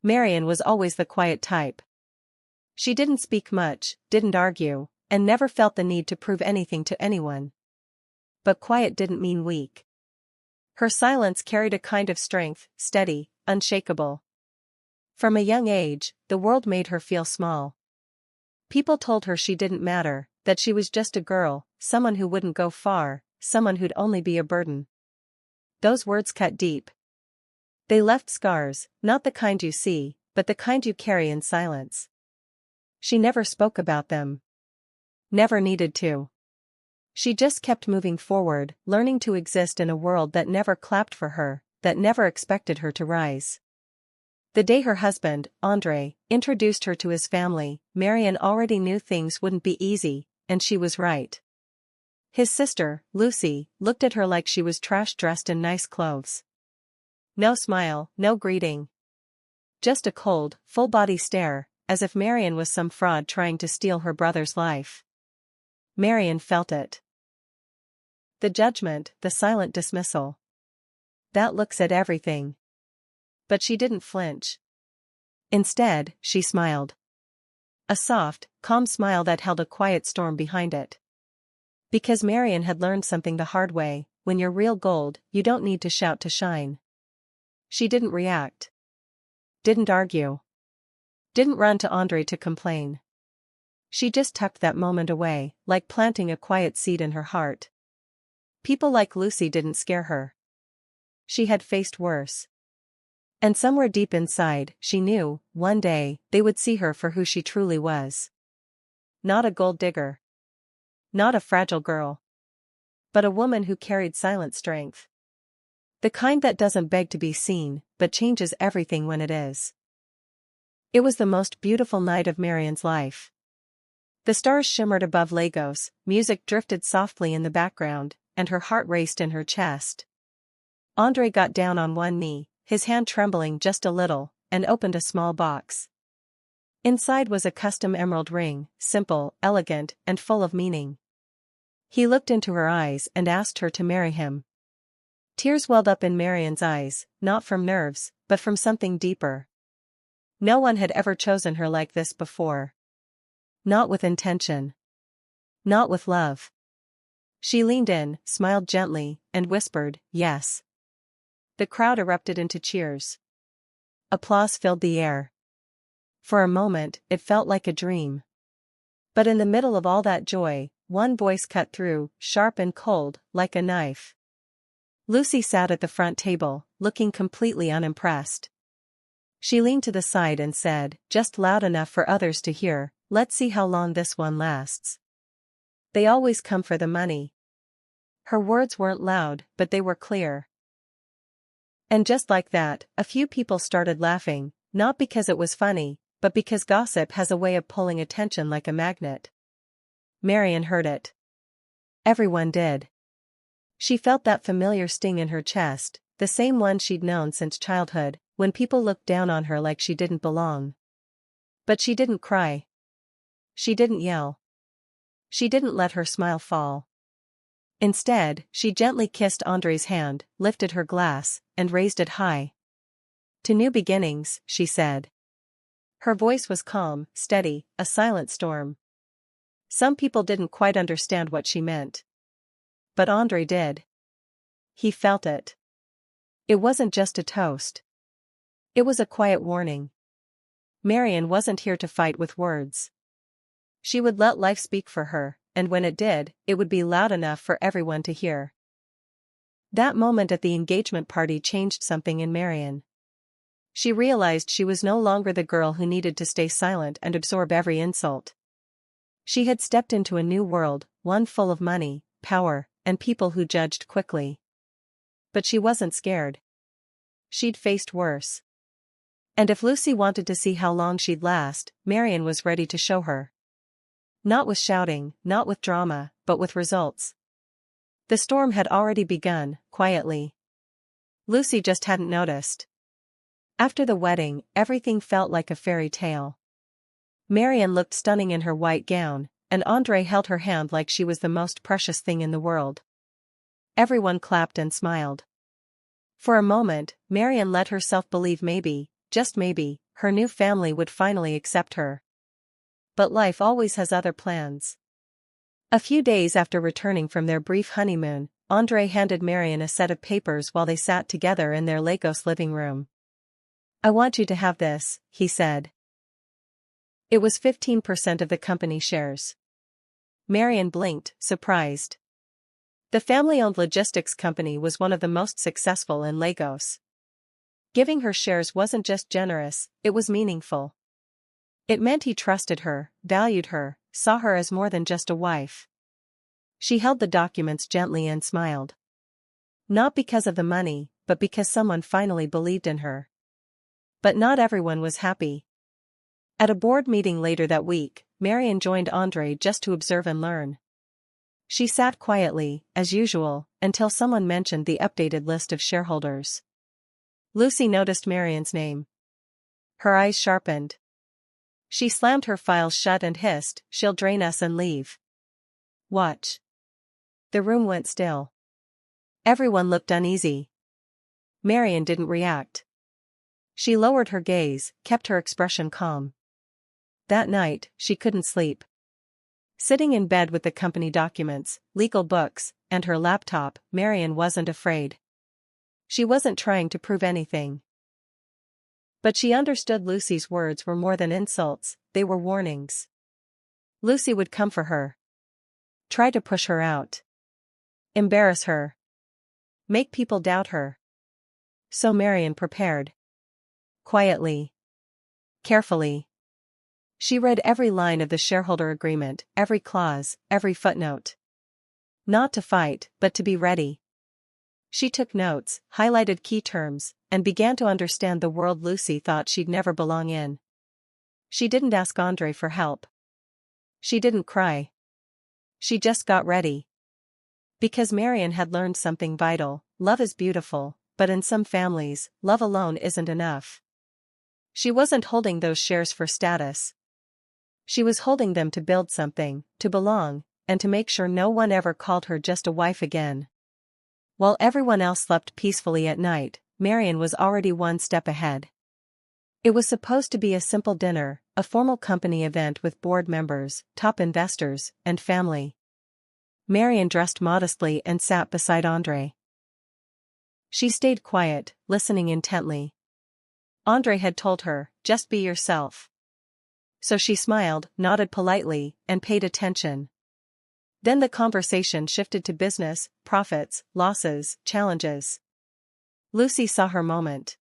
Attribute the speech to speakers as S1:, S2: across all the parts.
S1: Marian was always the quiet type. She didn't speak much, didn't argue, and never felt the need to prove anything to anyone. But quiet didn't mean weak. Her silence carried a kind of strength, steady, unshakable. From a young age, the world made her feel small. People told her she didn't matter, that she was just a girl, someone who wouldn't go far, someone who'd only be a burden. Those words cut deep. They left scars, not the kind you see, but the kind you carry in silence. She never spoke about them. Never needed to. She just kept moving forward, learning to exist in a world that never clapped for her, that never expected her to rise. The day her husband, Andrey, introduced her to his family, Marian already knew things wouldn't be easy, and she was right. His sister, Lucy, looked at her like she was trash dressed in nice clothes. No smile, no greeting. Just a cold, full-body stare, as if Marian was some fraud trying to steal her brother's life. Marian felt it. The judgment, the silent dismissal. That looks at everything. But she didn't flinch. Instead, she smiled. A soft, calm smile that held a quiet storm behind it. Because Marian had learned something the hard way, when you're real gold, you don't need to shout to shine. She didn't react. Didn't argue. Didn't run to Andrey to complain. She just tucked that moment away, like planting a quiet seed in her heart. People like Lucy didn't scare her. She had faced worse. And somewhere deep inside, she knew, one day, they would see her for who she truly was. Not a gold digger. Not a fragile girl. But a woman who carried silent strength. The kind that doesn't beg to be seen, but changes everything when it is. It was the most beautiful night of Marian's life. The stars shimmered above Lagos, music drifted softly in the background, and her heart raced in her chest. Andrey got down on one knee, his hand trembling just a little, and opened a small box. Inside was a custom emerald ring, simple, elegant, and full of meaning. He looked into her eyes and asked her to marry him. Tears welled up in Marian's eyes, not from nerves, but from something deeper. No one had ever chosen her like this before. Not with intention. Not with love. She leaned in, smiled gently, and whispered, "Yes." The crowd erupted into cheers. Applause filled the air. For a moment, it felt like a dream. But in the middle of all that joy, one voice cut through, sharp and cold, like a knife. Lucy sat at the front table, looking completely unimpressed. She leaned to the side and said, just loud enough for others to hear, "Let's see how long this one lasts. They always come for the money." Her words weren't loud, but they were clear. And just like that, a few people started laughing, not because it was funny, but because gossip has a way of pulling attention like a magnet. Marian heard it. Everyone did. She felt that familiar sting in her chest, the same one she'd known since childhood, when people looked down on her like she didn't belong. But she didn't cry. She didn't yell. She didn't let her smile fall. Instead, she gently kissed Andrey's hand, lifted her glass, and raised it high. "To new beginnings," she said. Her voice was calm, steady, a silent storm. Some people didn't quite understand what she meant. But Andrey did. He felt it. It wasn't just a toast. It was a quiet warning. Marian wasn't here to fight with words. She would let life speak for her, and when it did, it would be loud enough for everyone to hear. That moment at the engagement party changed something in Marian. She realized she was no longer the girl who needed to stay silent and absorb every insult. She had stepped into a new world, one full of money, power, and people who judged quickly. But she wasn't scared. She'd faced worse. And if Lucy wanted to see how long she'd last, Marian was ready to show her. Not with shouting, not with drama, but with results. The storm had already begun, quietly. Lucy just hadn't noticed. After the wedding, everything felt like a fairy tale. Marian looked stunning in her white gown, and Andrey held her hand like she was the most precious thing in the world. Everyone clapped and smiled. For a moment, Marian let herself believe maybe, just maybe, her new family would finally accept her. But life always has other plans. A few days after returning from their brief honeymoon, Andrey handed Marian a set of papers while they sat together in their Lagos living room. "I want you to have this," he said. It was 15% of the company shares. Marian blinked, surprised. The family-owned logistics company was one of the most successful in Lagos. Giving her shares wasn't just generous, it was meaningful. It meant he trusted her, valued her, saw her as more than just a wife. She held the documents gently and smiled. Not because of the money, but because someone finally believed in her. But not everyone was happy. At a board meeting later that week, Marian joined Andrey just to observe and learn. She sat quietly, as usual, until someone mentioned the updated list of shareholders. Lucy noticed Marian's name. Her eyes sharpened. She slammed her files shut and hissed, "She'll drain us and leave. Watch." The room went still. Everyone looked uneasy. Marian didn't react. She lowered her gaze, kept her expression calm. That night, she couldn't sleep. Sitting in bed with the company documents, legal books, and her laptop, Marian wasn't afraid. She wasn't trying to prove anything. But she understood Lucy's words were more than insults, they were warnings. Lucy would come for her. Try to push her out. Embarrass her. Make people doubt her. So Marian prepared. Quietly. Carefully. She read every line of the shareholder agreement, every clause, every footnote. Not to fight, but to be ready. She took notes, highlighted key terms, and began to understand the world Lucy thought she'd never belong in. She didn't ask Andrey for help. She didn't cry. She just got ready. Because Marian had learned something vital: love is beautiful, but in some families, love alone isn't enough. She wasn't holding those shares for status. She was holding them to build something, to belong, and to make sure no one ever called her just a wife again. While everyone else slept peacefully at night, Marian was already one step ahead. It was supposed to be a simple dinner, a formal company event with board members, top investors, and family. Marian dressed modestly and sat beside Andrey. She stayed quiet, listening intently. Andrey had told her, "Just be yourself." So she smiled, nodded politely, and paid attention. Then the conversation shifted to business, profits, losses, challenges. Lucy saw her moment.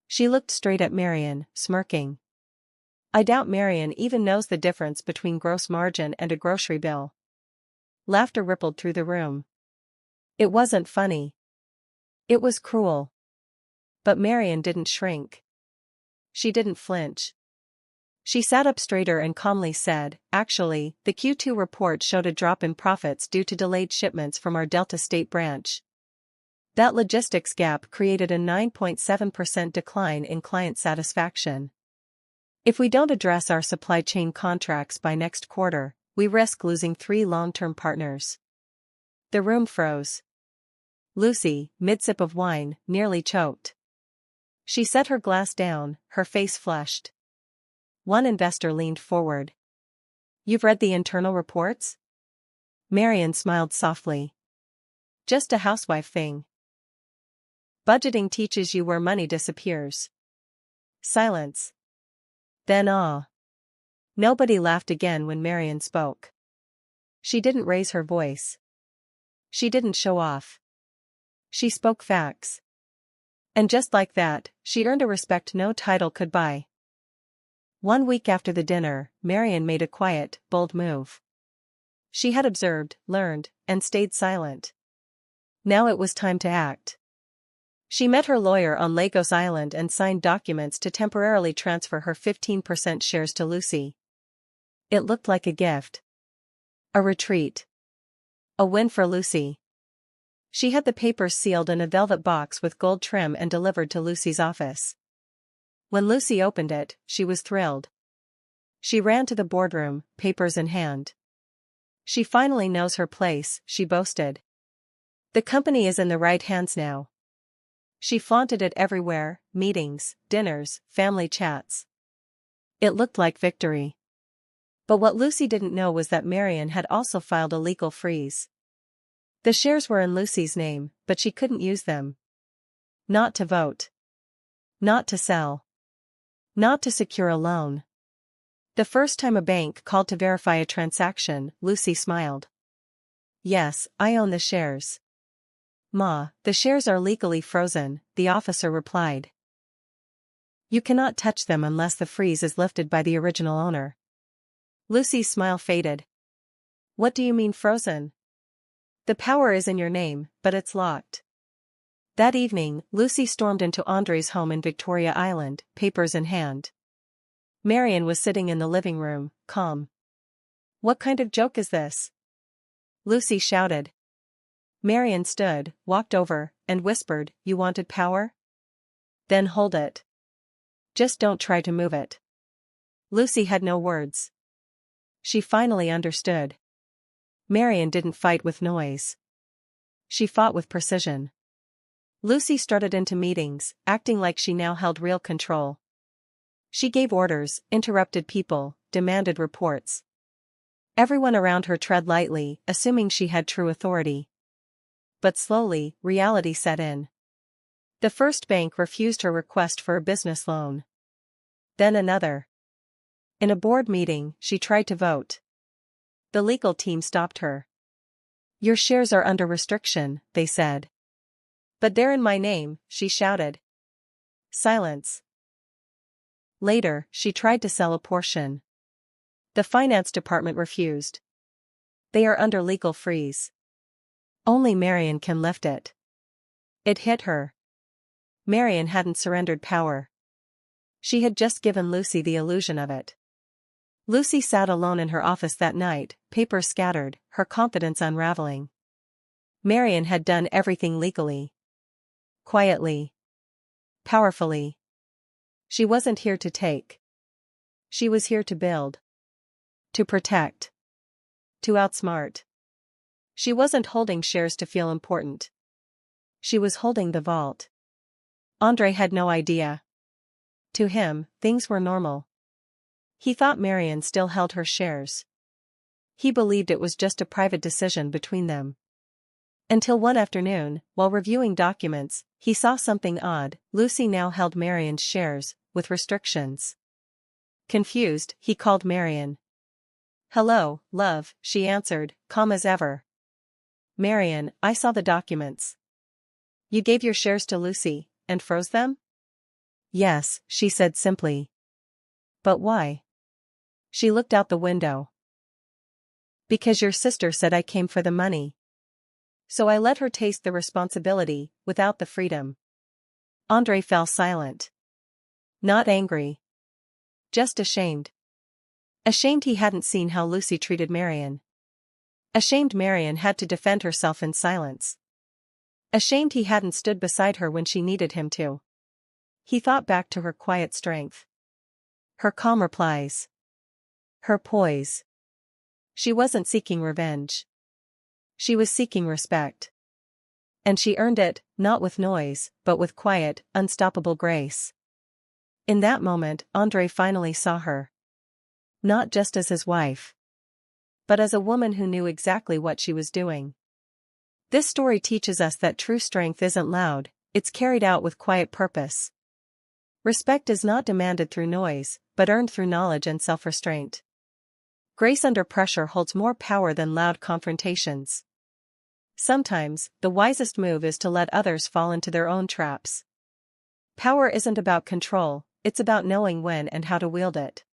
S1: She looked straight at Marian, smirking. I doubt Marian even knows the difference between gross margin and a grocery bill. Laughter rippled through the room. It wasn't funny. It was cruel. But Marian didn't shrink. She didn't flinch. She sat up straighter and calmly said, "Actually, the Q2 report showed a drop in profits due to delayed shipments from our Delta State branch. That logistics gap created a 9.7% decline in client satisfaction. If we don't address our supply chain contracts by next quarter, we risk losing 3 long-term partners." The room froze. Lucy, mid-sip of wine, nearly choked. She set her glass down, her face flushed. One investor leaned forward. "You've read the internal reports?" Marian smiled softly. "Just a housewife thing. Budgeting teaches you where money disappears." Silence. Then awe. Nobody laughed again when Marian spoke. She didn't raise her voice. She didn't show off. She spoke facts. And just like that, she earned a respect no title could buy. 1 week after the dinner, Marian made a quiet, bold move. She had observed, learned, and stayed silent. Now it was time to act. She met her lawyer on Lagos Island and signed documents to temporarily transfer her 15% shares to Lucy. It looked like a gift. A retreat. A win for Lucy. She had the papers sealed in a velvet box with gold trim and delivered to Lucy's office. When Lucy opened it, she was thrilled. She ran to the boardroom, papers in hand. "She finally knows her place," she boasted. "The company is in the right hands now." She flaunted it everywhere: meetings, dinners, family chats. It looked like victory. But what Lucy didn't know was that Marian had also filed a legal freeze. The shares were in Lucy's name, but she couldn't use them. Not to vote. Not to sell. Not to secure a loan. The first time a bank called to verify a transaction, Lucy smiled. "Yes, I own the shares." "Ma, the shares are legally frozen," the officer replied. "You cannot touch them unless the freeze is lifted by the original owner." Lucy's smile faded. "What do you mean frozen?" "The power is in your name, but it's locked." That evening, Lucy stormed into Andrey's home in Victoria Island, papers in hand. Marian was sitting in the living room, calm. "What kind of joke is this?" Lucy shouted. Marian stood, walked over, and whispered, "You wanted power? Then hold it. Just don't try to move it." Lucy had no words. She finally understood. Marian didn't fight with noise. She fought with precision. Lucy strutted into meetings, acting like she now held real control. She gave orders, interrupted people, demanded reports. Everyone around her tread lightly, assuming she had true authority. But slowly, reality set in. The first bank refused her request for a business loan. Then another. In a board meeting, she tried to vote. The legal team stopped her. "Your shares are under restriction," they said. "But they're in my name," she shouted. Silence. Later, she tried to sell a portion. The finance department refused. "They are under legal freeze. Only Marian can lift it." It hit her. Marian hadn't surrendered power. She had just given Lucy the illusion of it. Lucy sat alone in her office that night, papers scattered, her confidence unraveling. Marian had done everything legally. Quietly. Powerfully. She wasn't here to take. She was here to build. To protect. To outsmart. She wasn't holding shares to feel important. She was holding the vault. Andrey had no idea. To him, things were normal. He thought Marian still held her shares. He believed it was just a private decision between them. Until one afternoon, while reviewing documents, he saw something odd. Lucy now held Marian's shares, with restrictions. Confused, he called Marian. "Hello, love," she answered, calm as ever. "Marian, I saw the documents." "You gave your shares to Lucy, and froze them?" "Yes," she said simply. "But why?" She looked out the window. "Because your sister said I came for the money. So I let her taste the responsibility, without the freedom." Andrey fell silent. Not angry. Just ashamed. Ashamed he hadn't seen how Lucy treated Marian. Ashamed Marian had to defend herself in silence. Ashamed he hadn't stood beside her when she needed him to. He thought back to her quiet strength. Her calm replies. Her poise. She wasn't seeking revenge. She was seeking respect. And she earned it, not with noise, but with quiet, unstoppable grace. In that moment, Andrey finally saw her. Not just as his wife, but as a woman who knew exactly what she was doing. This story teaches us that true strength isn't loud, it's carried out with quiet purpose. Respect is not demanded through noise, but earned through knowledge and self-restraint. Grace under pressure holds more power than loud confrontations. Sometimes, the wisest move is to let others fall into their own traps. Power isn't about control, it's about knowing when and how to wield it.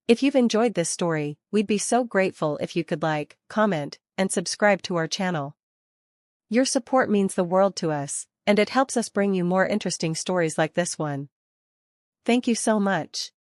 S1: If you've enjoyed this story, we'd be so grateful if you could like, comment, and subscribe to our channel. Your support means the world to us, and it helps us bring you more interesting stories like this one. Thank you so much.